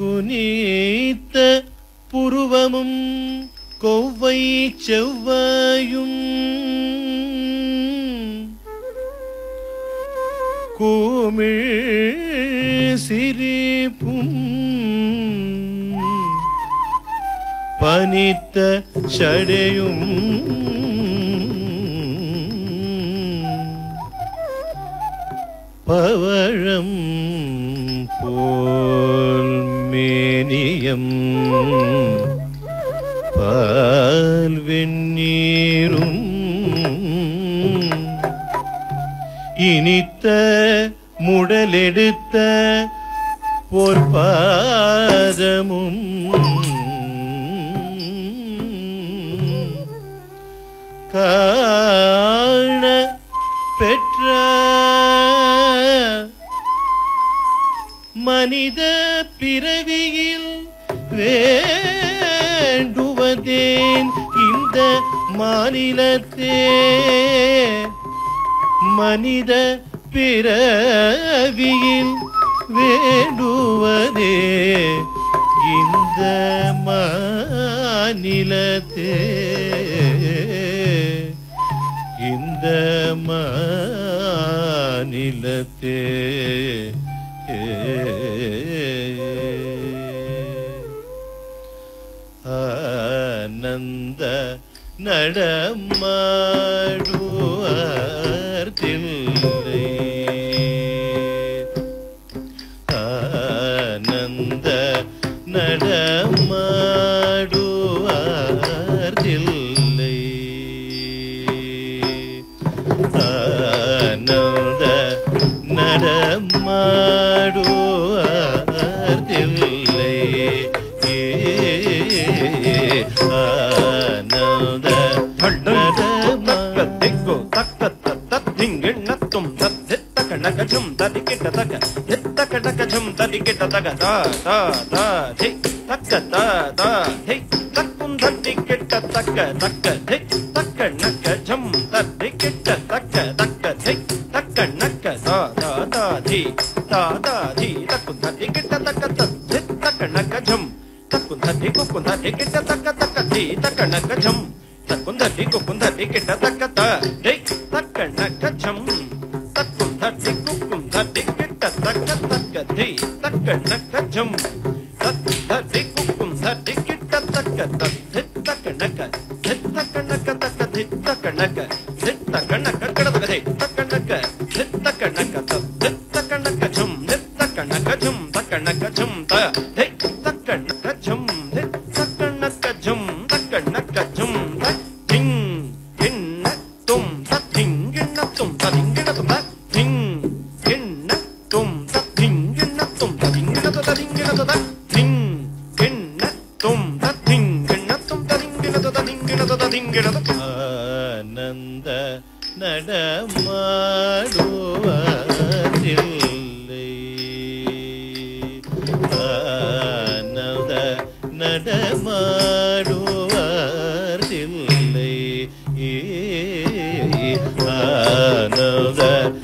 குனித்த புருவமும் கொவ்வை செவ்வாயும் கூமிழ் சிரிப்பும் பனித்த சடையும் பவழம் போல் மேனியம் பால் வெந்நீரும் இனித்த முடலெடுத்த பொற்பாதமும் காண பெற்ற மனித பிறவியில் வேண்டுவதேன் இந்த மாநிலத்தே மனித பிறவியில் வேண்டுவதே இந்த மாநிலத்தே இந்த மாநிலத்தே ஆனந்த நடமாடுவார் தில்லை ஆனந்த நடமாடுவார் தில்லை ஆனந்த நடமாடுவார் தில்லை ஆனந்த திக்கு தக்க திங்கிண்ணத்தும் தக்கணகஜும் தடிக்கிட்ட தக்க தித்தக்கணகஜும் தடிக்கிட்ட தக தா தா தா தி தக்க தா தா தி தக்கும் தடிக்கிட்ட தக்க தக்க தி தக்கணகஜும் தடிக்கிட்ட தக்க தக்க தி தக்கணக தா தா தா தி தக்கும் தடிக்கிட்ட தக்க தித்தக்கணகஜும் தக்கும் தடி குக்கும் தடிக்கிட்ட தக்க தக்க தி தக்கணகஜும் தக்குந்தடி குக்குந்தடி கிட்ட தக்க தடை தக்கணகஜம் தக்குந்தடி குக்குந்தடி கிட்ட தக்க தக்க தி தக்கணகஜம் தக்குந்தடி குக்குந்தடி கிட்ட தக்க தக்கணக தித்தக்கணக தக்க தித்தக்கணக தித்தக்கணக கடதக தித்தக்கணக தித்தக்கணக தித்தக்கணகஜம் தித்தக்கணகஜம் தக்கணகஜம் தடை தக்கணகஜம் தித்தக்கணகஜம் தக்கணகஜம் ஆனந்த நடமாடுவார் தில்லை ஆனந்த நடமாடுவார் தில்லை ஆனந்த